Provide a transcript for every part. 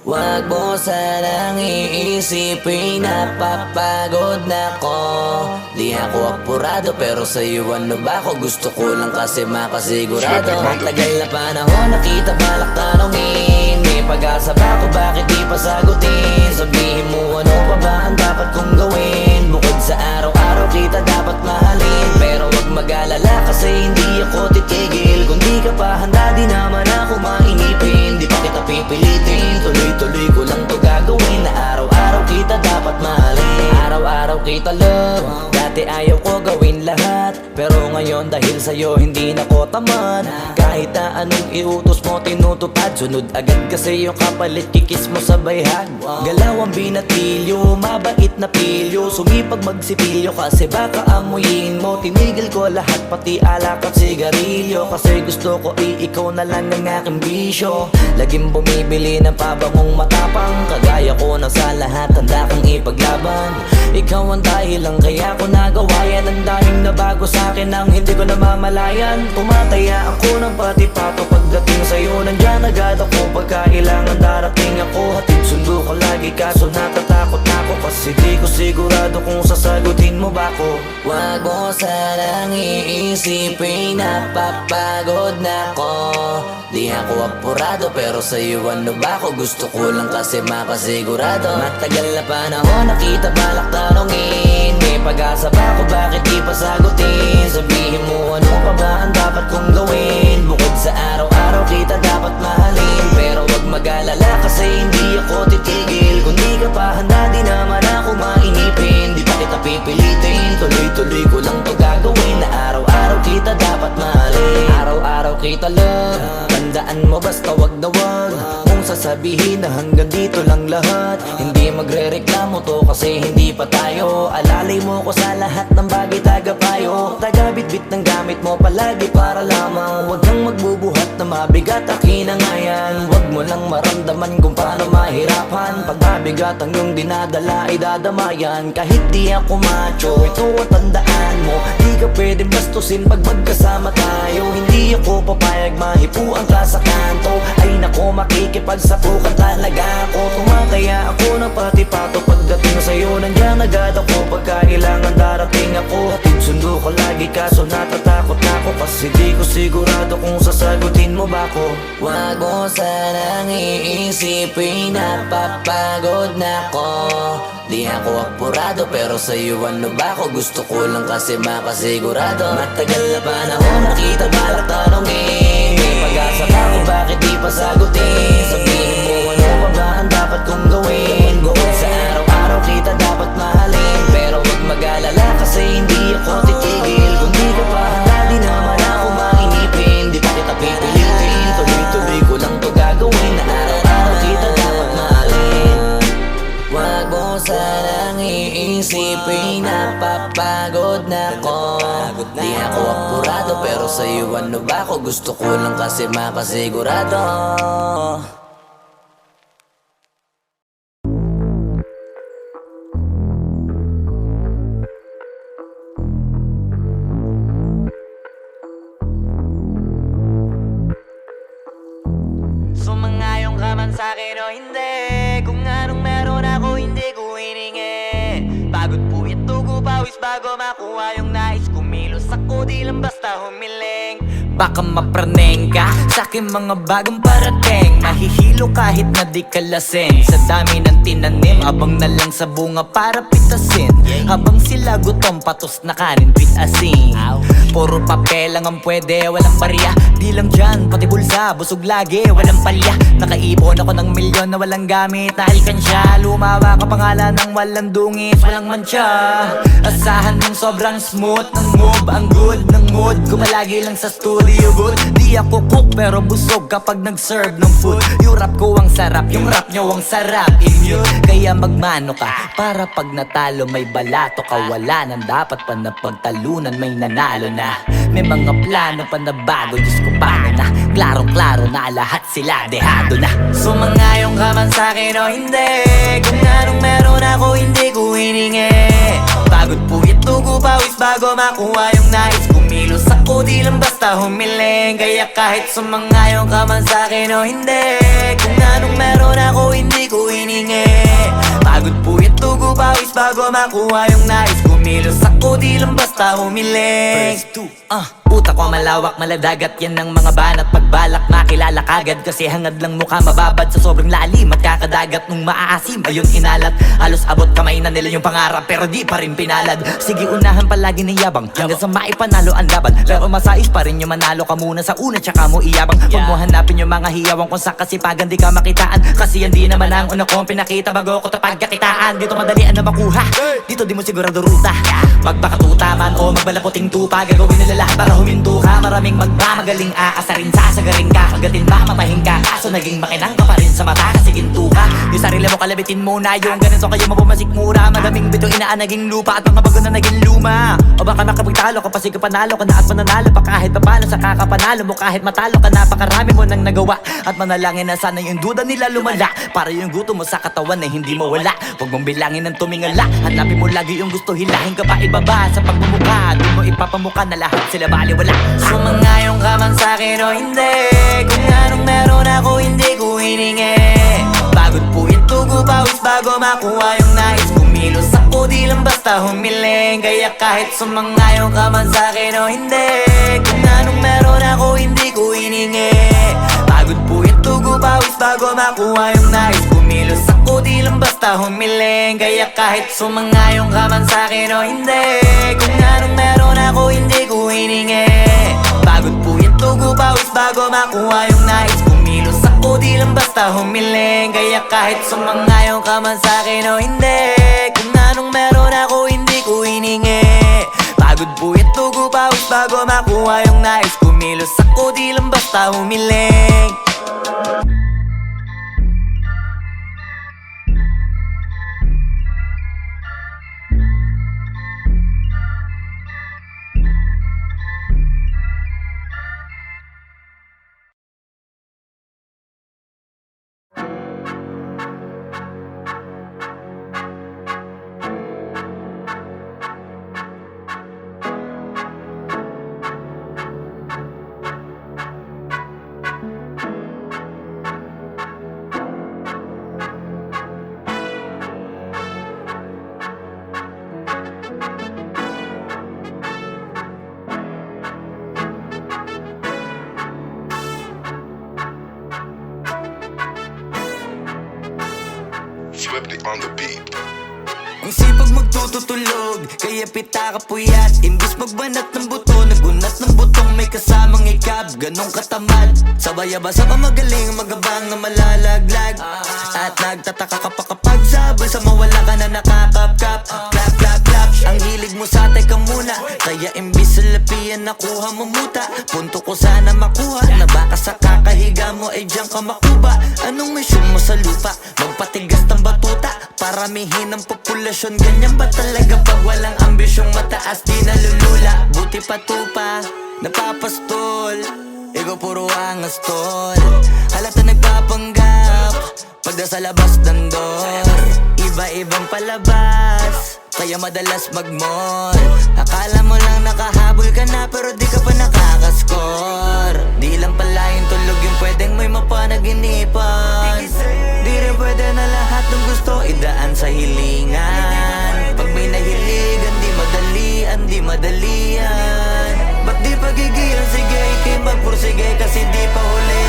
Wag mo sanang iisipin napapagod na ko. Di ako apurado pero sa'yo ano ba ako? Gusto ko lang kasi makasigurado. Matagal na panahon nakita balak tanongin. May pag-asa ba ako bakit di pa sagutin? Sabihin mo ano pa ba ang dapat kong gawin? Bukod sa araw-araw kita dapat mahalin. Pero wag mag-alala kasi hindi ako titigil. Kung di ka pa handa di naman ako mainipin. Di pa kita pipilitin, tuloy-tuloy ko lang to gagawin. Na araw-araw kita dapat mahalin. Araw-araw kita love. Dati ayaw ko gawin lahat, pero ngayon dahil sa'yo hindi na ko tamad. Kahit na anong iutos mo tinutupad, sunod agad kasi yung kapalit kikis mo sa bayhag. Galaw ang binatilyo, mabait na pilyo. Sumipag magsipilyo kasi baka amuyin mo. Tinigil ko lahat pati alak at sigarilyo, kasi gusto ko ikaw na lang ang aking bisyo. Laging bumibili ng pabangong matapang, kagaya ko na sa lahat handa kang ipaglaban. Ikaw ang dahilan kaya ko nagawa yan. Ang daming nabago sa'kin ang hindi ko namamalayan. Tumataya ako ng pati-pato pagdating sa'yo. Nandyan agad ako pagkailangan darating ako. Hatid sundo ko lagi kaso natatakot ako, kasi di ko sigurado kung sasagutin mo ba ko. Wag mo sanang iisipin napapagod na ko. Di ako apurado pero sa'yo ano ba ako? Gusto ko lang kasi makasigurado. Matagal na panahon nakita balak tanongin. May pag-asa ba ako bakit di pa sagutin? Sabihin mo ano pa ba ang dapat kong gawin? Bukod sa araw-araw kita dapat mahalin. Pero wag mag-alala kasi hindi ako titigil. Kung di ka pa handa di naman ako mainipin. Di pa kita pipilitin, tuloy-tuloy ko lang to gagawin. Na araw-araw kita dapat mahalin. Araw-araw kita love. Tandaan mo basta wag na wag kung sasabihin na hanggang dito lang lahat. Hindi magre-reklamo to kasi hindi pa tayo. Alalay mo ko sa lahat ng bagay tagapayo. Tagabitbit ng gamit mo palagi para lamang. Wag kang magbubuhat na mabigat akin na nga yan. Wag mo lang maramdaman kung paano mahirapan. Pag mabigat ang iyong dinadala ay dadamayan. Kahit di ako macho, ito ang tandaan mo. Di ka pwede bastusin pag magkasama tayo. Hindi ako papayag mahipuan ka sa kanto. Ay nako makikipagsapukan talaga ako. Tumataya ako ng pati-pato pagdating sa'yo. Nandyan agad ako pagkailangan darating ako. Hatid sundo ko lagi kaso natatakot na ako, kasi di ko sigurado kung sasagutin mo ba ko. Wag mo sanang iisipin napapagod na ko. Di ako apurado pero sa'yo ano ba ako? Gusto ko lang kasi makasigurado. Matagal na panahon nakita balak tanongin. May pag-asa ba ako bakit di pa sagutin? Sabihin mo ano pa ba ang dapat kong gawin? Bukod sa araw-araw kita dapat mahalin. Pero wag mag-alala kasi hindi ako titigil. Kung di ka pa handa di naman ako mainipin. Di pa kita pipilitin, tuloy-tuloy ko lang to gagawin. Na araw-araw kita dapat mahalin. Wag mo sanang iisipin napapagod na ko. Di ako apurado pero sa'yo ano ba ako? Gusto ko lang kasi makasigurado. Sumangayong ka man sa'kin o hindi, kung anong meron ako hindi ko hiningi. Pagod po ito ko pawis bago makuha yung nais. Kumilos ako di lang basta humiling. Baka mapraneng ka sa'kin mga bagong parating. Mahihilo kahit na di ka lasing. Sa dami ng tinanim, abang na lang sa bunga para pitasin. Habang sila gutom, patos na kanin, bit asin. Puro papel lang ang pwede, walang barya. Di lang dyan, pati bulsa, busog lagi, walang palya. Nakaipon ako ng milyon na walang gamit na alkansya. Lumawa ka pangalan ng walang dungis, walang mancha. Asahan mong sobrang smooth ng move, ang good ng mood. Kumalagi lang sa studio booth. Di ako cook pero busog kapag nag-serve ng food. Yung rap ko ang sarap, yung rap nyo ang sarap. Immune, kaya magmano ka para pag natalo may balato ka. Wala nang dapat pa na pagtalunan, may nanalo na. May mga plano pa na bago, Diyos ko paano na. Klarong-klaro na lahat sila dehado na. Sumangayong ka man sa'kin o hindi, kung anong meron ako hindi ko hiningi. Pagod po ito ko pawis bago makuha yung nais. Kumilos ako di lang basta humiling. Kaya kahit sumangayong ka man sa'kin o hindi, kung anong meron ako hindi bago makuha yung nais. Kumilos ako di lang basta humiling. Utak ko malawak, maladagat yan ng mga banat. Pagbalak makilala kagad kasi hangad lang mukha mababad sa sobrang lalim at kakadagat nung maaasim. Ayun inalat, halos abot kamay na nila yung pangarap pero di pa rin pinalad. Sige unahan palagi ng yabang hanggang sa maipanalo ang laban. Pero masais pa rin yung manalo ka muna sa una tsaka mo iyabang. Huwag mo hanapin yung mga hiyawang kung sa kasipagan di ka makitaan. Kasi yan di naman ang una kong pinakita bago ko tapagkakitaan. Dito madalian na makuha, dito di mo sigurado ruta. Magbakatuta man o magbalaputing tupa, gagawin nila lahat para huminto ka. Maraming magmamagaling aasarin, sasagaring ka. Kagatin ba matahing ka, kaso naging makinang ka pa rin sa mata kasi ginto ka. Yung sarili mo kalabitin muna, yung ganito kayo mapumasik mura. Madaming bito inaan naging lupa at mga bago na naging luma. O baka makapagtalo ka pa sige panalo ka na at mananalo pa kahit papalo sa kakapanalo mo. Kahit matalo ka napakarami mo nang nagawa at manalangin na sana yung duda nila lumala para yung gutom mo sa katawan na hindi mo wala. Huwag mong bilangin ng tumingala, hanapin mo lagi yung gusto, hilahin ka pa ibaba sa pagmumukha. Doon mo ipapamukha na lahat sila baliwala. Sumangayong ka man sa'kin o hindi, kung anong meron ako hindi ko hiningi. Pagod po ito pawis bago makuha yung nais. Kumilos ako di lang basta humiling. Kaya kahit sumangayong ka man sa'kin o hindi, kung anong meron ako hindi ko hiningi. Pagod po ito pawis bago makuha yung nais. Kumilos ako di lang basta humiling. Kaya kahit sumangayong ka man sa'kin o hindi, kung anong meron ako hindi ko hiningi. Pagod po ito pawis bago makuha yung nais. Kumilos ako di lang basta humiling. Kaya kahit sumangayong ka man sa'kin o hindi, kung anong meron ako hindi ko hiningi. Pagod po ito pawis bago makuha yung nais. Kumilos ako di lang basta humiling. Swifty on the beat. Ang sipag magtututulog, kaya pita ka puyat. Imbis magbanat ng buto, nagunat ng butong may kasamang ikab. Ganong katamad, sabay-abasa ka magaling, magabang na malalaglag. At nagtataka ka pa kapag sabay sa mawala ka na nakakapkap. Clap, clap, clap, ang hilig mo sa teka muna. Kaya imbis sa lapian nakuha mo muta. Punto ko sana makuha, na baka sa kakahiga mo ay diyan ka makuba. Anong mission mo sa lupa? Magpatigas ng batuta, paramihin ang populasyon. Ganyan ba talaga pag walang ambisyong mataas di nalulula? Buti pa tupa, napapastol, ikaw puro angas tol. Halata nagpapanggap, pagda sa labas ng door. Iba-ibang palabas, kaya madalas mag-mall. Akala mo lang nakahabol ka na pero di ka pa nakakascore. Di lang pala yung tulog yung pwedeng may mapanaginipan. Di rin pwede na lahat ng gusto idaan sa hilingan. Pag may nahiligan di madalian, di madalian. Ba't di pagigil? Sige, ikay magpursige kasi di pa huli.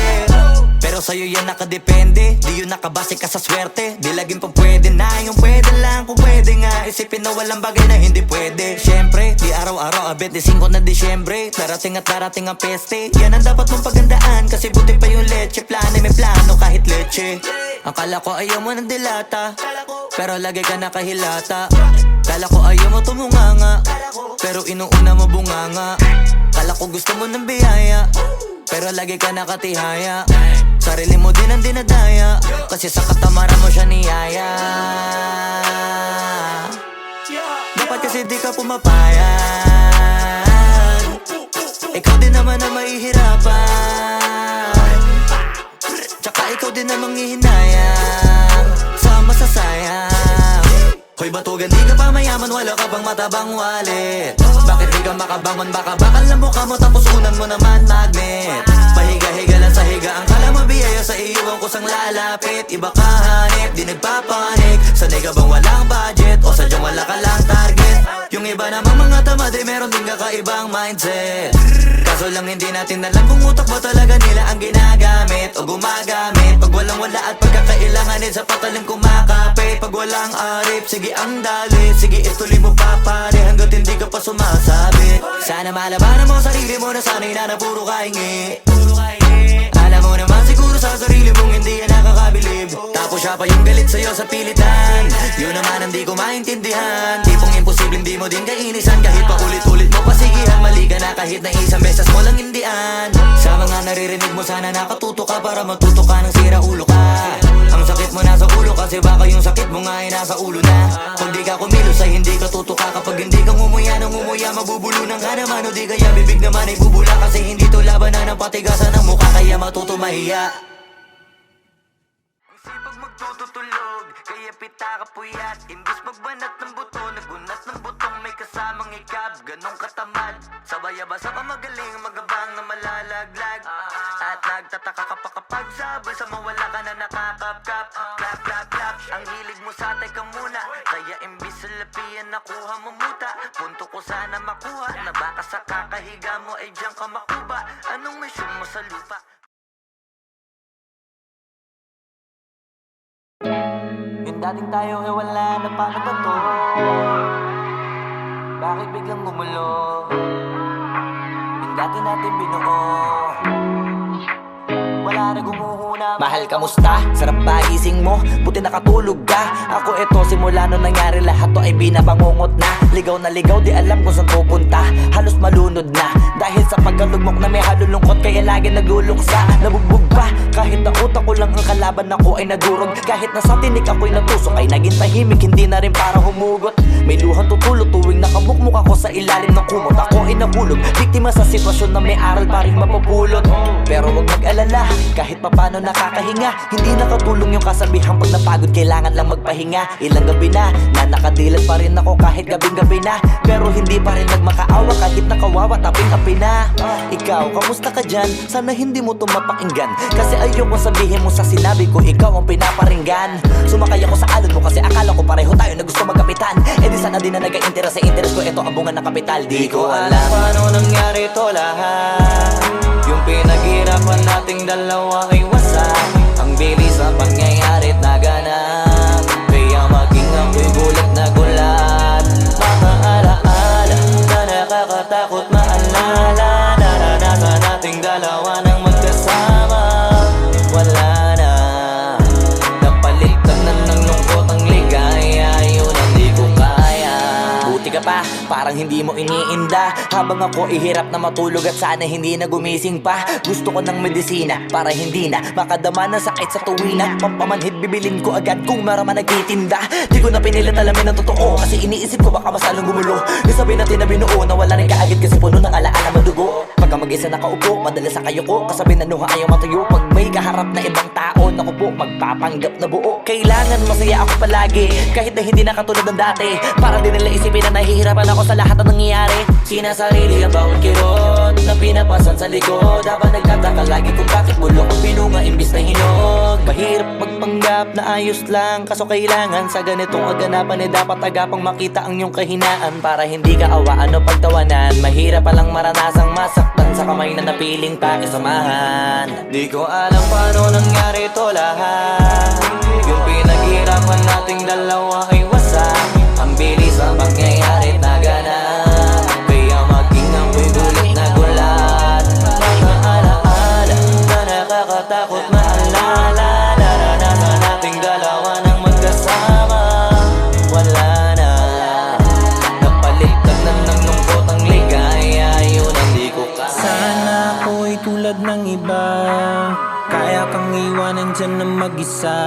Pero sa'yo yan nakadepende, di yun nakabase ka sa swerte. Di laging pa pwede na, yung pwede lang kung pwede nga. Isipin na walang bagay na hindi pwede. Siyempre, di araw-araw, 25 na Disyembre. Darating at darating ang peste, yan ang dapat mong pagandaan. Kasi buti pa yung leche, plano may plano kahit leche. Akala ko ayaw mo ng dilata, pero lagi ka nakahilata. Kala ko ayaw mo tumunganga, pero inuuna mo bunganga. Kala ko gusto mo ng biyaya, pero lagi ka nakatihaya. Sarili mo din ang dinadaya, kasi sa katamaran mo siya niyaya. Dapat kasi di ka pumapayag, ikaw din naman ang mahihirapan. Tsaka ikaw din ang manghihinayang sa masasayang. Hoy batugan, di ka pa mayaman, wala ka bang matabang wallet? Bakit di ka makabangon, baka bakal na mukha mo tapos unan mo naman magnet. Pahiga-higa lang sa higa, ang kala mabiyaya sa iyo ang kusang lalapit. Iba ka hanip, di nagpapanik. Sanay ka bang walang budget o sadyang wala ka lang target? Yung iba namang mga tamad ay meron din kakaibang mindset. Kaso lang hindi natin alam kung utak ba talaga nila ang ginagamit o gumagamit. Pag walang wala at pagkakailanganin sa patalim kumakapit. Pag walang arip, sige ang dali, sige ituloy mo pa pare hanggat hindi ka pa sumasabi. Sana malabanan mo sarili mo na sanay na puro kahingi. Alam mo naman siguro sa sarili mong hindi yan nakakabilib. Tapos siya pa yung galit sa'yo sa pilitan. Yun naman ang di ko maintindihan. Tipong imposibleng di mo din kainisan. Kahit pa ulit-ulit mo pasigihan, mali ka na kahit na isang beses mo lang hindian. Sa mga naririnig mo sana nakatuto ka para matuto ka ng sira ulo ka. Ang sakit mo nasa ulo kasi baka yung sakit mo nga ay nasa ulo na. Pag di ka kumilos ay hindi ka tutuka. Kapag hindi ka ngumuya ng ngumuya, mabubulunan ka naman. O di kaya bibig naman ay bubula. Kasi hindi to labanan ng patigasan ng mukha, kaya matuto mahiya. Ang sipag magtututulog, kaya pita ka puyat. Imbis magbanat ng buto, nagunat ng butong may kasamang ikab. Ganong katamad, sabay-abasa ka magaling, magabang na malalaglag. At nagtataka ka pa kapag sabay sa mawala ka na nakakapkap. Clap, clap, clap, ang hilig mo sa teka muna. Kaya imbis sa lapian nakuha mo muta. Punto ko sana makuha, na baka sa kakahiga mo ay diyan ka makuba. Anong mission mo sa lupa? Yung dating tayo ay wala na, paano ba to? Bakit biglang gumulo? Yung dati natin binuo, wala na gumuhuna. Mahal, kamusta? Sarap ba gising mo? Buti nakatulog ka. Ako eto, simula nung nangyari lahat to ay binabangungot na. Ligaw na ligaw, di alam kung saan pupunta. Halos malunod na dahil sa pagkalugmok na may halulungkot. Kaya lagi nagluluksa, nabugbog pa. Kahit na utak ko lang ang kalaban ako ay nagurog. Kahit na sa tinik ako'y natusok ay naging tahimik, hindi na rin para humugot. May luhang tutulog tuwing nakabukmuk ako sa ilalim ng kumot. Ako ay nahulog, biktima sa sitwasyon na may aral pa rin mapupulot. Pero wag mag-alala, kahit papano nakakahinga. Hindi nakatulong yung kasabihan, pag napagod kailangan lang magpahinga. Ilang gabi na nakadilat pa rin ako kahit gabing-gabi na. Pero hindi pa rin nagmakaawa kahit nakawawa taping-api na. Ikaw, kamusta ka dyan? Sana hindi mo to mapakinggan, kasi ayoko sabihin mo sa sinabi ko ikaw ang pinaparinggan. Sumakay ako sa alon mo kasi akala ko pareho tayo na gusto magkapitan. Eh di sana din na nag-interest sa interest ko, eto ang bunga ng kapital. Di ko alam paano nangyari to lahat. Yung pinaghirapan nating dalawa ay wasak. Ang bilis ang pangyayari't naganap, kaya maging ako'y gulat na gulat. Mga alaala na nakakatakot maalala. Naranasan nating dalawa ng magkasama. Wala na, napalitan na ng lungkot ang ligaya. Yun ang di ko kaya. Buti ka pa, parang hindi mo iniinda. Habang ako ihirap na matulog at sana hindi na gumising pa. Gusto ko ng medisina para hindi na makadama ng sakit sa tuwina. Pampamanhid bibilin ko agad kung maraman nagtitinda. Di ko na pinilit alamin ang totoo, kasi iniisip ko baka masalong gumulo. Nasabi natin na binuo na wala rin kaagad kasi puno ng alaala madugo. Pagka mag-isa nakaupo, madalas sa kayo ko. Kasabi na nuha ayaw matuyo. Pag may kaharap na ibang tao, naku po, magpapanggap na buo. Kailangan masaya ako palagi, kahit na hindi na katulad ng dati. Para din nila isipin na nahihirapan ako sa lahat ng nangyayari. Sinasarili ang bawat kirot na pinapasan sa likod. Habang nagtataka lagi kung bakit bulok ang pinunga imbis na hinog. Mahirap magpanggap na ayos lang, kaso kailangan sa ganitong aganapan eh dapat agapang makita ang iyong kahinaan. Para hindi ka awaan o pagtawanan, mahirap palang maranasang masaktan sa kamay na napiling pakisamahan. Di ko alam paano nangyari to lahat. Yung pinaghirapan nating dalawa ay wasak. Ang bilis ang pangyayari't naganap, kaya maging ako'y gulat na gulat. Mga alaala na nakakatakot maalala. Naranasan nating dalawa ng magkasama. Wala na, napalitan na ng lungkot ang ligaya. Yun ang di ko kaya. Sana ako'y tulad ng iba, kaya kang iwanan dyan na mag-isa.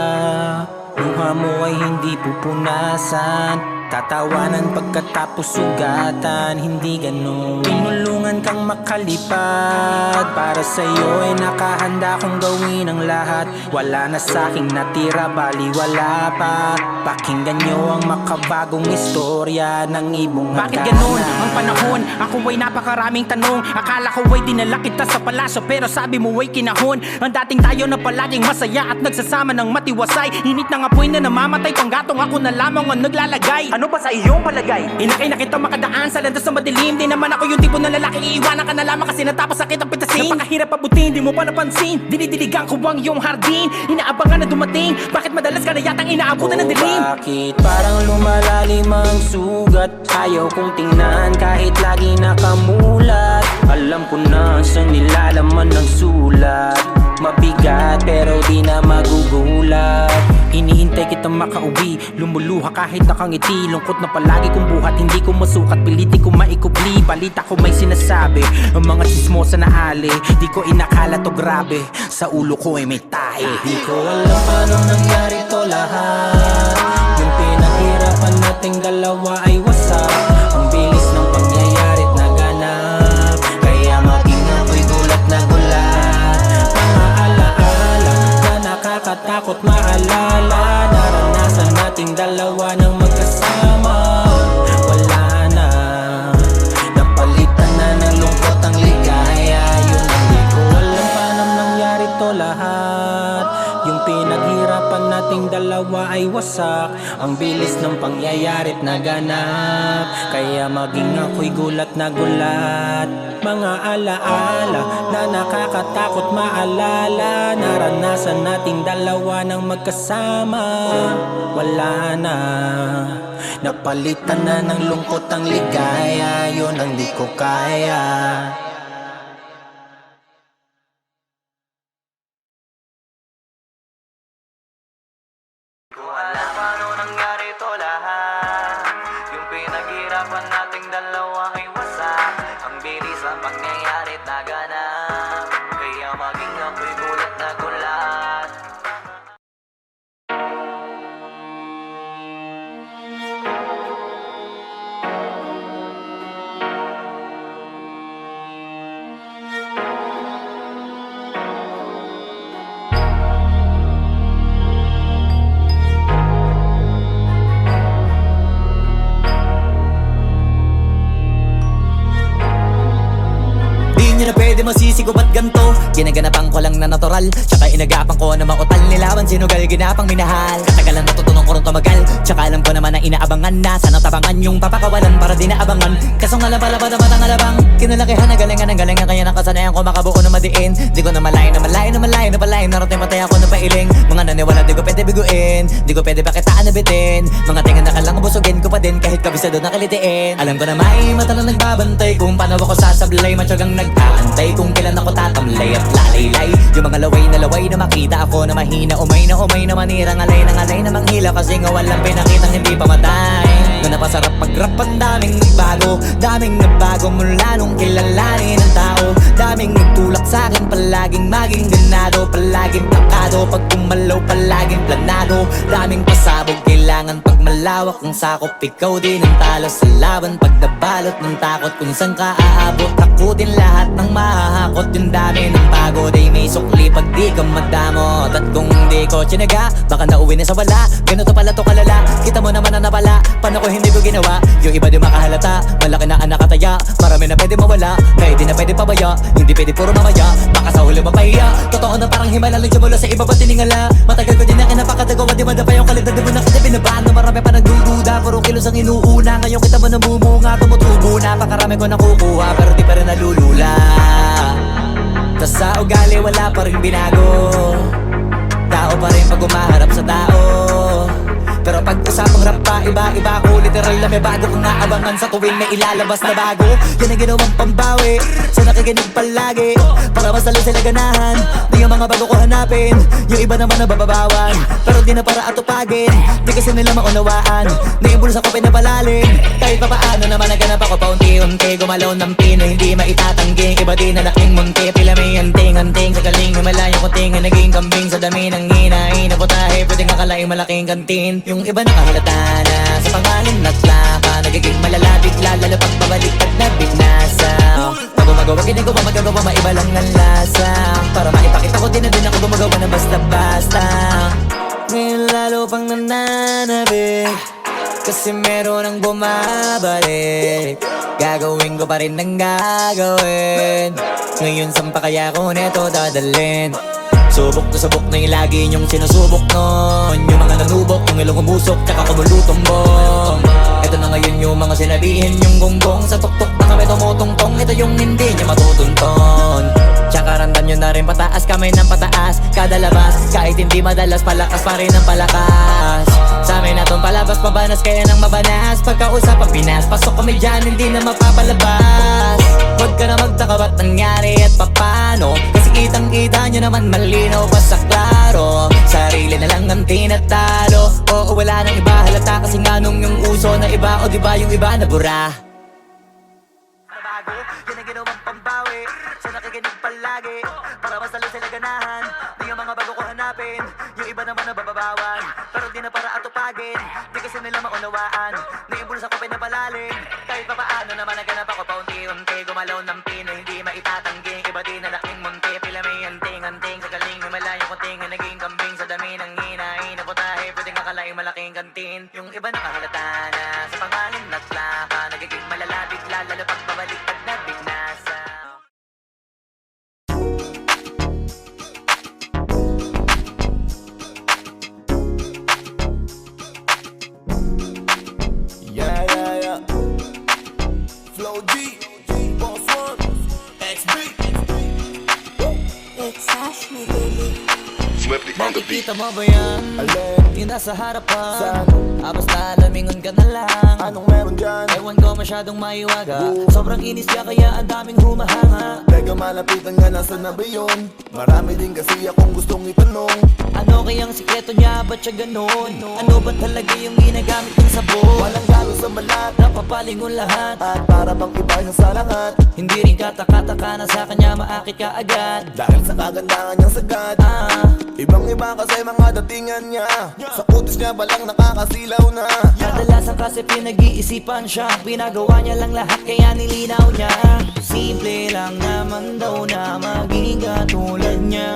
Luha mo ay hindi pupunasan, Tatawanan pagkatapos sugatan, hindi ganun. Tinulungan kang makalipad, para sa'yo ay nakahanda kong gawin ang lahat. Wala na sa'king natira, bali wala pa. Pakinggan nyo ang makabagong istorya ng ibong hagana. Bakit ganun ang panahon? Ako ay napakaraming tanong. Akala ko ay dinala kita sa palasyo, pero sabi mo ay kinahon. Ang dating tayo na palaging masaya at nagsasama ng matiwasay. Init ng apoy na namamatay, panggatong ako na lamang ang naglalagay. Ano ba sa iyong palagay? Inakay na kita makadaan sa landas na madilim. Di naman ako yung tipo na lalaki, iiwanan ka na lamang kasi natapos sakit ang pitasin. Napakahirap abutin, di mo pa napansin. Dinidiligan ko ang iyong hardin, inaabangan na dumating. Bakit madalas ka na yatang inaabutan ng dilim? Bakit parang lumalalim ang sugat? Ayaw kong tingnan kahit lagi nakamulat. Alam ko na saan nilalaman ng sulat. Mabigat pero di na magugulat. Hinihintay kitang makauwi, lumuluha kahit nakangiti. Lungkot na palagi kong buhat, hindi ko masukat. Piliti ko maikubli, balita ko may sinasabi. Ang mga chismosa na ali, di ko inakala to grabe. Sa ulo ko ay may tahi. Di ko alam paano nangyari to lahat. Yung pinaghirapan nating dalawa ay wasak. Ang bilis ng pangyayari't naganap, kaya maging ako'y gulat na gulat. Mga alaala na nakakatakot maalala. Naranasan nating dalawa ng magkasama. Wala na, napalitan na ng lungkot ang ligaya. Yun ang di ko alam paano nangyari to lahat. Yung pinaghirapan nating dalawa ay wasak. Ang bilis ng pangyayari't naganap, kaya maging ako'y gulat na gulat. Mga alaala na nakakatakot maalala. Naranasan nating dalawa ng magkasama. Wala na, napalitan na ng lungkot ang ligaya. Yun ang di ko kaya. Ko alam paano nangyari to lahat. Yung pinaghirapan nating dalawa ay wasak. Ang bilis ang pangyayari't naganap, kaya maging ako'y gulat na gulat. Di nyo na pwede masisi ko ba't ganto. Ginaganapan ko lang na natural, tsaka inagapan ko na mautal. Nilaban sinugal, ginapang minahal. Katagalan natutunan ko rin tumagal, tsaka alam ko naman na inaabangan na. Sana tabangan yung papakawalan para di naabangan. Kaso nga labad ang matang alabang, kinalakihan na galingan ng galingan. Kaya nakasanayan ko makabuo na madiin. Di ko na malayo na malayo na malayo na palayo. Narating matay ako ng pailing. Mga naniwala di ko pwede biguin, di ko pwede pakitaan na bitin. Mga tingan na kalang busugin ko pa din kahit kabisado na kalitiin. Alam ko na may mata na nagbabantay kung paano ako sasablay. Matyagang nag-aantay kung kailan ako tatamlay at lalaylay. Yung mga laway na makita ako na mahina. Umay na manirang alay na manghila. Kasi nga walang pinakitang hindi pamatay. Na napasarap pag-rap ang daming nagbago mula nung kilalanin ang tao. Daming nagtulak sa'kin, palaging maging ganado, palaging plakado, pag kumalaw palaging planado. Daming pasabog, kailangan pag malawak ang sakop. Ikaw din ang talo sa laban, pag nabalot ng takot. Kung saan ka aabot, ako din lahat ng mahahakot. Yung dami ng pagod ay may sukli pag di ka madamot. At kung di ko tsinaga, baka nauwi na sa wala. Ganito pala to kalala, kita mo naman na napala. Paano ko hindi ko ginawa, yung iba di makahalata. Malaki na ang nakataya, marami na pwede mawala. Kaya di na pwede pabaya, hindi pwede puro mamaya. Baka sa huli mapahiya, totoo na parang himala lang siya mula sa iba ba tiningala. Matagal ko din na kinapakatagawa, di man na pa yung kalibda. Di mo na kita binabaan na marami pa nagdududa. Puro kilos ang inuuna, ngayon kita mo namumunga. Tumutubo na, pakarami ko nakukuha, pero di pa rin nalulula. Tas sa ugali wala pa rin binago. Tao pa rin pag umaharap sa tao. Pero pag usapang rap pa, iba-iba ko. Literal na may bago kong naabangan sa tuwing may ilalabas na bago. Yan ang ginawang pambawi sa nakikinig palagi, para mas lalo sila ganahan. Di yung mga bago ko hanapin, yung iba naman nabababawan. Pero di na para atupagin, di kasi nila maunawaan. Na yung bulsa ko pinapalalim, kahit pa paano naman naganap ako paunti-unti. Gumalaw ng pino, hindi maitatanggi. Iba din na laking munti, pila may anting-anting. Sa galing, himalayang kunting, naging kambing sa dami ng hinahin. Naputahe, pwedeng akalain nakalaing malaking kantin. Yung iba nakahalata na sa pangalan at laka, nagiging malala bigla, lalo pag babaliktad na binasa. Pag gumagawa, ginagawa, magagawa, maiba lang ang lasa. Para maipakita ko din na din ako gumagawa na basta-basta. Ngayon lalo pang nananabik, kasi meron ang bumabalik. Gagawin ko pa rin ang gagawin. Ngayon saan pa kaya ko neto dadalhin? Subok na yung lagi niyong sinusubok nun. Yung mga nanubok, yung ilong umusok, tsaka kumulutumbong. Ito na ngayon yung mga sinabihin yung gonggong. Sa tuktok na kami tumutungtong, ito yung hindi niya matutunton. Tsaka randam nyo na rin pataas, kamay ng pataas. Kada labas, kahit hindi madalas, palakas pa rin ang palakas. Sa amin na tong palabas, mabanas kaya nang mabanas. Pagkausap ang Pinas, pasok kami dyan, hindi na mapapalabas. Huwag ka na magtaka ba't nangyari at papano, kasi kitang-kita nyo naman malinaw pa sa klaro. Sarili na lang ang tinatalo. Oo, wala nang iba, halata kasi nga nung yung uso na iba. O diba yung iba na bura? Bago, yun ang ginawang pambawi. Sa nakikinig palagi, para mas lalo sila ganahan. Di yung mga bago ko hanapin, yung iba naman na bababawan. Pero di na para atupagin, di kasi nila maunawaan. Naibulsa ko pinapalalim, kahit pa paano naman naganap ako paunti-unti. Gumalaw ng pino, hindi maitatangging. Iba din na laking munti, pila may anting-anting. Sa galing may malayo kunting, naging kambing. Sa dami ng hinahin na putahe, pwedeng akalaing malaking kantin. Yung iba nakahalata na sa pangalan at laka, nagiging malala bigla, lalo pag babaliktad na binasa. Yeah. Flow G, Boss One, XB. It's Ashley, baby. Swifty on the beat. Nakikita mo ba yan? Alin? Yung nasa harapan. Saan? Basta lamingon ka na lang. Anong meron dyan? Ewan ko masyadong maiwaga. Sobrang inis ka kaya ang daming humahanga. Teka malapitan nga, nasa na ba yun? Marami din kasi akong gustong itanong. Ano kayang sikreto niya? Ba't siya ganon? Ano ba talaga yung ginagamit ng sabon? Walang galo sa balat, Napapalingon lahat. at para bang iba siya sa lahat. Hindi rin kataka-taka na sa kanya maakit ka agad. Dahil sa kagandahan niyang sagad, ibang iba kasi mga datingan niya. Sa kutis niya balang nakakasilaw na. Kadalasan kasi pinag-iisipan siya. Pinagawa niya lang lahat kaya nilinaw niya. Simple lang naman daw na maging katulad niya.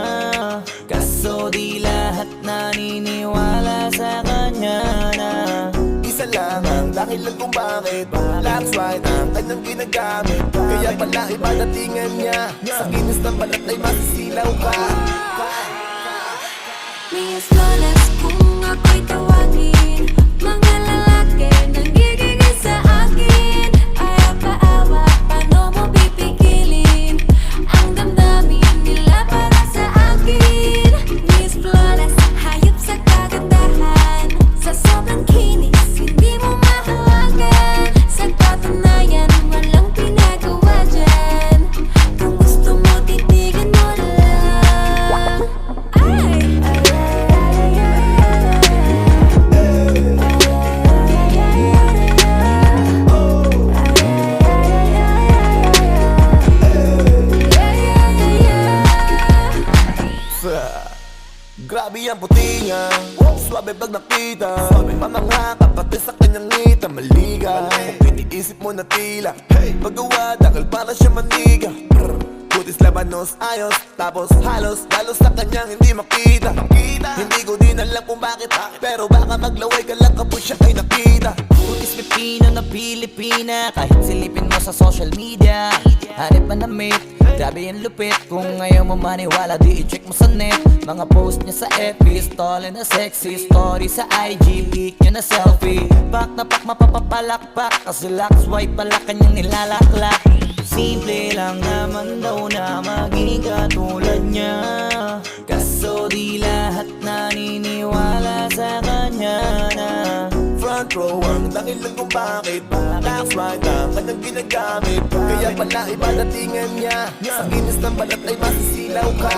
Kaso di lahat naniniwala sa kanya na Isa lang ang dahilan kung bakit That's right ang kanyang ginagamit. Kaya pala iba datingan niya. Sa kinis ng balat ay masisilaw ka. Miss Flawless kung ako'y tawagin. Mga lalaki nangigigil sa akin. Ayaw paawa, paano mo pipigilin ang damdamin nila para sa akin? Miss Flawless, hayop sa kagandahan. Sa sobrang kinis, hindi mo mahawagan. Sa katunayan, walang pinagawa dyan. Kung gusto mo, titigan mo lang. Ay! Grabe ang puti niya, swabe pag nakita. Mamangha ka pati sa kanyang ngita, maliga. Kung iniisip mo na tila, paggawa dahil para siya maniga. Kutis labanos ayos, tapos halos galos sa kanyang hindi makita. Hindi ko din alam kung bakit, pero baka maglaway ka lang kapag siya ay nakita. Kutis Pipino na Pilipina. Kahit silipin mo sa social media, hanip man na mate, grabe yung lupit. Kung ayaw mo maniwala, di i-check mo sa net. Mga post niya sa FB, stall na sexy story sa IG, pic niya na selfie. Pak na pak mapapapalakpak, kasi lock swipe pala kanyang nilalaklak. Simple lang naman daw na maging katulad niya. Kaso di lahat naniniwala sa kanya na Front row ang dahilan kung bakit That's right ang kanyang ginagamit. Kaya pala iba datingan niya. Sa kinis ng balat ay masisilaw ka.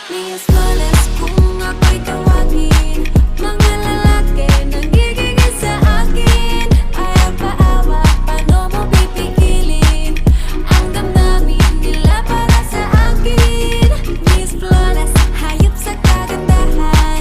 Miss Flawless kung ako'y tawagin. Mga lalaki nangigigil sa akin. Ayaw paawa, paano mo pipigilin ang damdamin nila para sa akin? Miss Flawless, hayop sa kagandahan.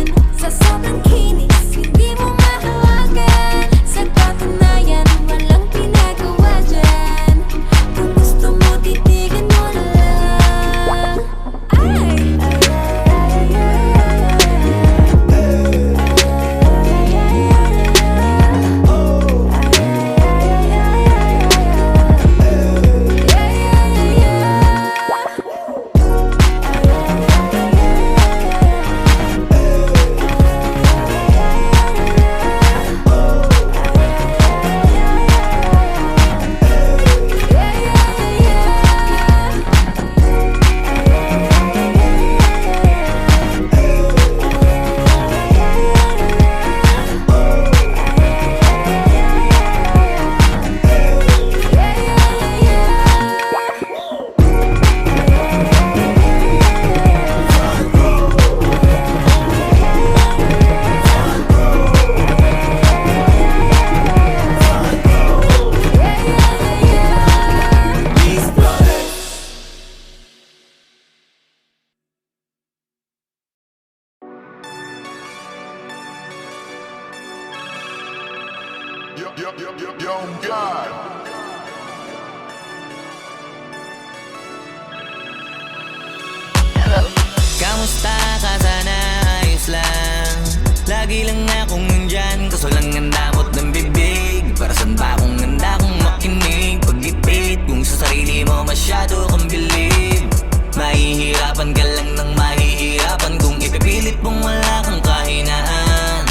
Young God. Kamusta ka sana? Ayos lang. Lagi lang akong nandyan, kaso lang ang damot ng bibig. Para saan ba akong handa kung makinig? Pag-ipit, kung sa sarili mo masyado kang bilib. Mahihirapan ka lang ng mahihirapan kung ipipilit mong wala kang kahinaan.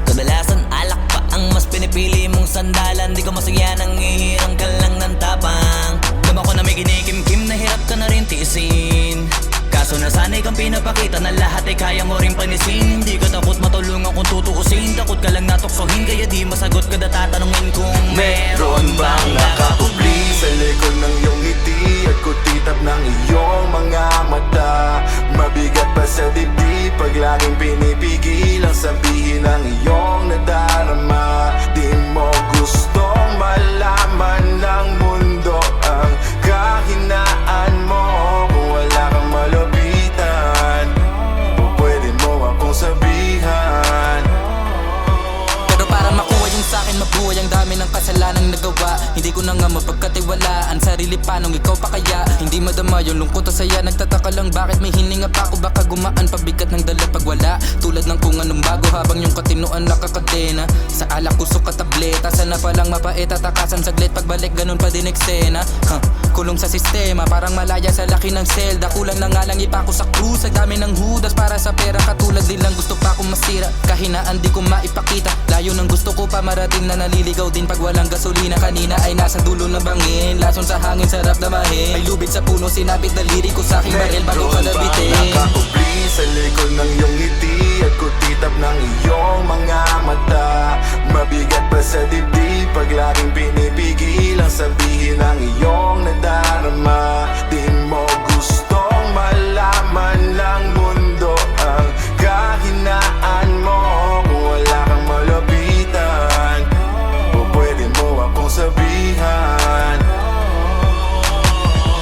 Kadalasan alak pa ang mas pinipili mong sandalan. Di ko masaya nang ihirang ka lang ng tapang. Dama ko na may kinikimkim, nahirap ka na rin tiisin. Kaso nasanay kang pinapakita na lahat ay kaya mo rin panisin. Hindi ka takot matulungan kung tutuusin. Takot ka lang natuksohin, kaya di masagot ka na tatanungin kung meron bang nakakubli sa likod ng iyong ngiti at kutitap ng iyong mga mata? Mabigat pa sa dibdib pag laging pinipigil ang sabihin ng iyong nadarama. Di mo gustong malaman ng mundo ang kahinaan mo. Kung wala kang malapitan, pwede mo akong sabihan. Pero para makuha yung sa'kin, mabuhay ang dami ng kasalanang nagawa. Hindi ko na nga mapagkatiwalaan sarili, paanong ikaw pa kaya? Hindi madama yung lungkot o saya. Nagtataka lang bakit may hininga pa ako. Baka gumaan pabigat ng dala pag wala. Tulad ng kung anong bago habang yung katinuan nakakadena. Sa alak kusok ka tableta, sana palang mapait at takasan saglit. Pagbalik ganun pa din eksena. Kulong sa sistema, parang malaya sa laki ng selda. Kulang na nga lang ipako sa krus, ang dami ng hudas para sa pera. Katulad nilang gusto pa akong masira, kahinaan di ko maipakita. Layo ng gusto ko pa marating na naliligaw din pag walang gasolina. Kanina ay nasa dulo ng bangin, lason sa hangin sarap damahin. May lubid sa puno, sinapit na lirik ko sa aking baril bago ka nabitin. Nakakubli sa likod ng iyong ngiti at kutitap ng iyong mga mata. Mabigat pa sa dibdib pag laging pinipigil ang sabihin ng iyong nadarama. Di mo gustong malaman ng mundo ang kahinaan mo. Kung wala kang malapitan, pwede mo akong sabihan.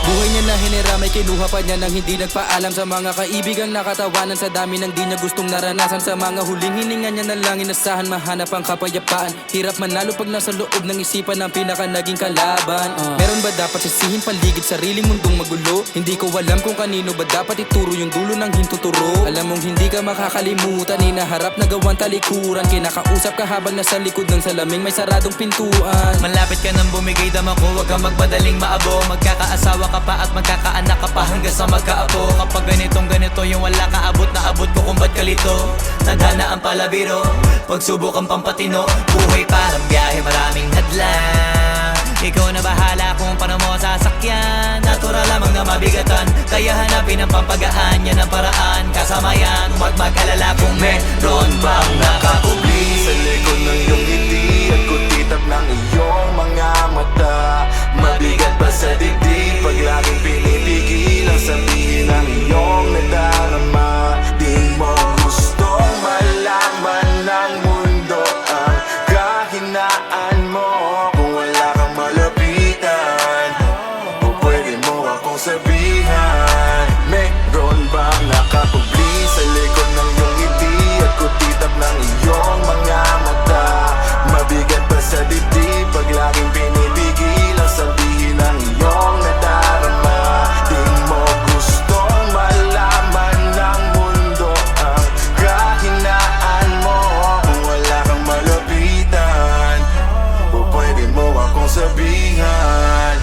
Buhay niya na hiniramay, kinuha pa niya nang hindi nagpaalam sa mga kaibigang nakatawanan. Sa dami ng di niya gustong naranasan, sa mga huling hininga niya na lang inasahan, mahanap ang kapayapaan. Hirap manalo pag nasa loob ng isipan ng pinaka naging kalaban. Meron ba dapat sisihin paligid sariling mundong magulo? Hindi ko alam kung kanino ba dapat ituro yung dulo ng hintuturo. Alam mong hindi ka makakalimutan, inaharap na gawang talikuran. Kinakausap ka habang nasa likod ng salaming may saradong pintuan. Malapit ka nang bumigay dama ko, huwag kang magmadaling maabo. Magkakaasawa ka pa at magkakaanak ka pa hanggang sa magkaapo. Kapag ganito yung wala ka abot na abot ko kung ba't kalito. Nadana ang palabiro, pagsubok ang pampatino. Buhay parang biyahe, maraming hadlang. Ikaw na bahala kung paano mo sasakyan. Natural lamang na mabigatan, kaya hanapin ang pampagaan. Yan ang paraan, kasama yan. Huwag mag-alala kung meron bang nakakubli sa likod ng iyong ngiti at kutitap ng iyong mga mata. Mabigat pa sa dibdib pag laging pinipigil ang sabihin ng iyong nadarama. Di mo gustong malaman ng mundo ang kahinaan mo. Kung wala kang malapitan, pwede mo akong sabihan. Meron bang nakakubli sa likod ng iyong ngiti at kutitap ng iyong mga mata? Mabigat pa sa dibdib pag laging pinipigil ang sabihin ng iyong nadarama. Di mo gustong malaman ng mundo ang kahinaan mo. Kung wala kang malapitan, pwede mo akong sabihan.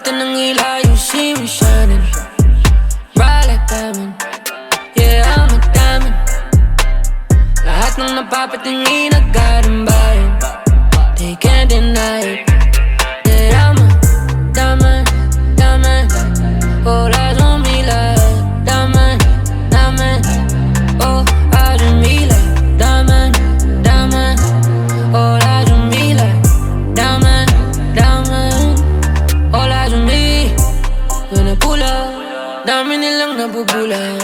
matapatin ng ila, you see me shining bright like diamond. Yeah, I'm a diamond. Lahat ng napapatingin nag-garden by it. They can't deny it. Yeah, I'm a diamond, diamond. All eyes on me like diamond, diamond. Oh, eyes on me like diamond, diamond. All eyes on me like diamond, diamond. All eyes on me when I pull up. Dami nilang nabubulan.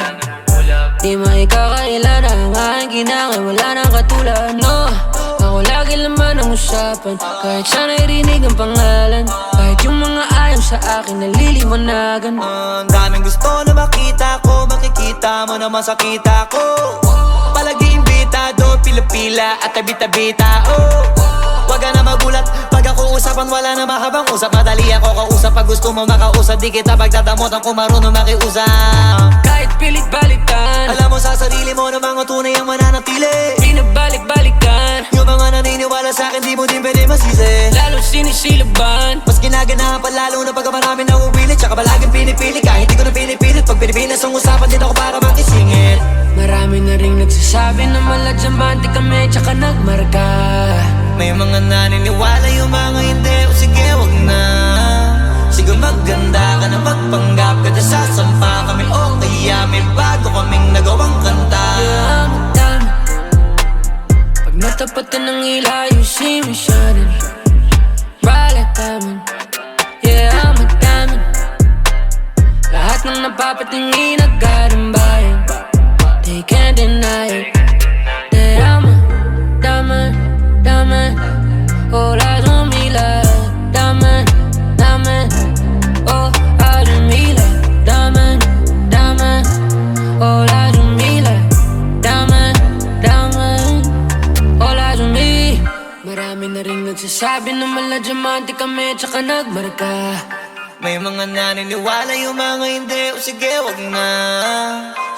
Di maikakailan ang aking ginangay, wala nang katulad, no. Ako lagi laman ang usapan, kahit siya narinig ang pangalan. Kahit yung mga ayaw sa akin naliliwanagan. Ang daming gusto na makita ko, makikita mo naman sa kita ko. Palagi imbitado, pila-pila at tabi-tabi tao. Wag ka na magulat, pag ako usapan wala na mahabang usap. Madali ako kausap, pag gusto mo makausap, di kita pagdadamutan kung marunong makiusap. Kahit pilit-balikan, alam mo sa sarili mo na mga tunay ang mananatili. pinabalik-balikan, Yung mga naniniwala sa akin, di mo din pwede masisi. lalo sinisilaban. Mas ginaganahan pa lalo na pagka marami na upilit. Tsaka palaging pinipili, kahit di ko na pinipilit. Pag Pilipinas ang usapan, din ako para makisingit. Marami na ring nagsasabi na maladyamante kami, tsaka nagmarka. May mga naniniwala, yung mga hindi. O sige, wag na. Sige, maganda ka na, magpanggap ka na, sasampa kami. O kaya may bago kaming nagawang kanta. Yeah, I'm a diamond. Pag natapatin ng ila, you see me shining bright like diamond. Yeah, I'm a diamond. Lahat ng napapatingin nag-garden by it. They can't deny it. Yeah, I'm a diamond, diamond. All eyes on me like diamond, diamond. Oh, eyes on me like diamond, diamond. All eyes on me like diamond, diamond. All eyes on me. Marami na ring nagsasabi na maladyamante kami, tsaka nagmarka. May mga naniniwala, yung mga hindi. O sige, wag na.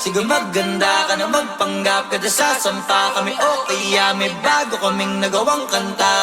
Sige, maganda ka na, magpanggap ka na, sasampa kami. O kaya may bago kaming nagawang kanta.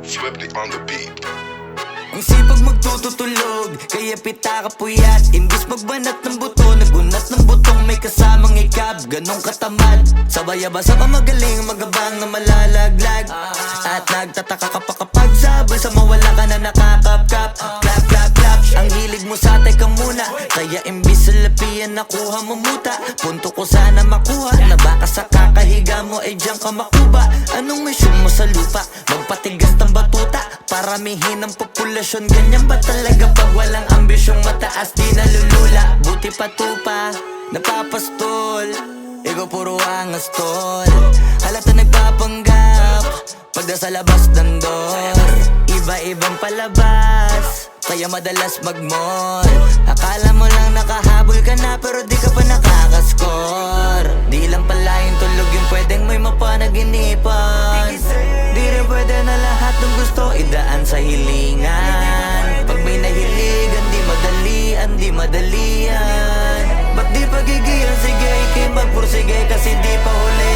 Swifty on the beat. Ang sipag magtututulog, kaya pita ka puyat. Imbis magbanat ng buto, nagunat ng butong may kasamang ikab. Ganong katamad, sabay-abasa ka magaling, magabang na malalaglag. At nagtataka ka pa kapag sabay sa mawala ka na nakakapkap. Clap, clap, clap, ang hilig mo sa teka muna. Kaya imbis sa lapian nakuha mo muta. Punto ko sana makuha, na baka sa kakahiga mo ay diyan ka makuba. Anong mission mo sa lupa? Magpatigas ng batuta, paramihin ang populasyon. Ganyan ba talaga pag walang ambisyong mataas? Di nalulula, buti patupa, napapastol. Ikaw puro angas tol, halata nagpapanggap pagda sa labas ng door. Iba-ibang palabas, kaya madalas mag-mall. Akala mo lang nakahabol ka na, pero di ka pa nakakascore. Di lang pala yung tulog yung pwedeng may mapanaginipan. Di rin pwede na lahat ng gusto idaan sa hilingan. Pag may nahiligan, di madalian, di madalian. Ba't di pagigilan, sige, ikay magpursige kasi di pa huli.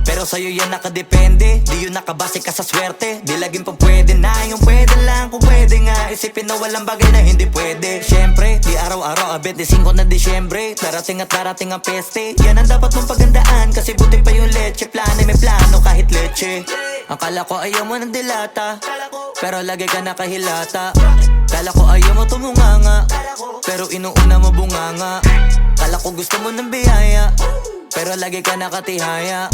Pero sa'yo yan nakadepende, di yun nakabase ka sa swerte. Di laging pa pwede na, yung pwede lang kung pwede nga. Isipin na walang bagay na hindi pwede. Siyempre, di araw-araw, 25 na Disyembre. Darating at darating ang peste, yan ang dapat mong pagandaan. Kasi buti pa yung leche, plano may plano kahit leche. Akala ko ayaw mo ng dilata, pero lagi ka nakahilata. Kala ko ayaw mo tumunganga, pero inuuna mo bunganga. Kala ko gusto mo ng biyaya, pero lagi ka nakatihaya.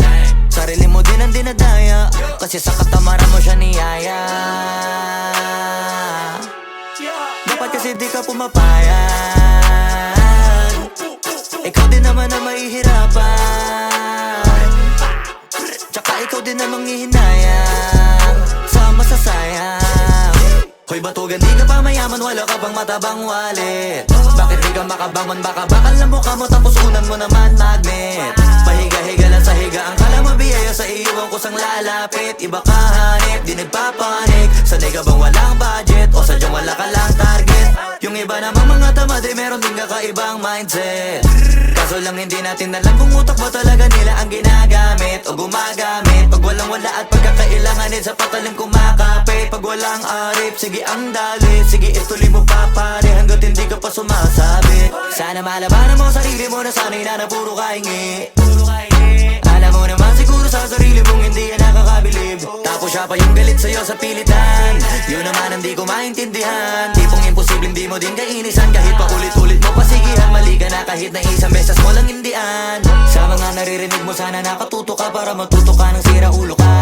Sarili mo din ang dinadaya, kasi sa katamaran mo siya niyaya. Dapat kasi di ka pumapayag, ikaw din naman na mahihirapan. Tsaka ikaw din namang ihinayang sa masasayang. Hoy batugan, di ka pa mayaman, wala ka pang matabang wallet. Bakit di ka makabangon, baka bakal na mukha mo tapos unan mo naman magnet. Pahiga-higa lang sa higa, ang kala mabiyaya sa iyo ang kusang lalapit. Iba ka hanip, di nagpapanik. Sanay ka bang walang budget o sadyang wala ka lang target? Yung iba namang mga tamad meron din kakaibang mindset. Kaso lang hindi natin alam kung utak ba talaga nila ang ginagamit o gumagamit. Pag walang wala at pagkakailanganin sa patalim kumakapit. Pag walang arip, sige ang dali, sige ituloy mo pa pare hanggat hindi ka pa sumasabi. Sana malabanan mo sarili mo na sanay na puro kahingi. Alam mo naman siguro sa sarili mong hindi yan nakakabilib. Tapos siya pa yung galit sa'yo sa pilitan. Yun naman ang di ko maintindihan. Tipong imposibleng di mo din kainisan. Kahit pa ulit-ulit mo pasigihan, mali ka na kahit na isang beses mo lang hindian. Sa mga naririnig mo sana nakatuto ka para matuto ka ng sira ulo ka.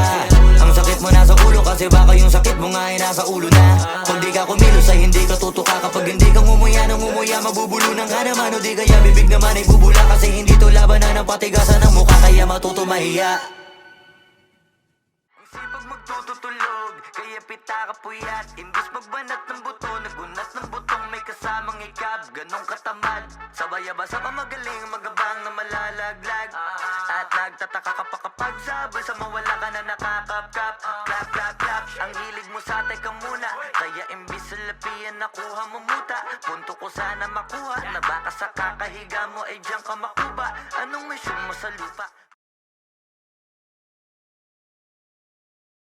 Ang sakit mo nasa ulo kasi baka yung sakit mo nga ay nasa ulo na. Pag di ka kumilos ay hindi ka tutuka. Kapag hindi ka ngumuya ng ngumuya, mabubulunan ka naman. O di kaya bibig naman ay bubula. Kasi hindi to labanan ng patigasan ng mukha, kaya matuto mahiya. Ang sipag magtututulog, kaya pita ka puyat. Imbis magbanat ng buto, nagunat ng butong may kasamang ikab. Ganong katamad, sabay-abasa ka magaling, magabang na malalaglag. At nagtataka ka pa kapag sabay sa mawala ka na nakakapkap. Clap, clap, clap, ang hilig mo sa teka muna. Kaya imbis sa lapian nakuha mo muta. Punto ko sana makuha, na baka sa kakahiga mo ay diyan ka makuba. Anong mission mo sa lupa?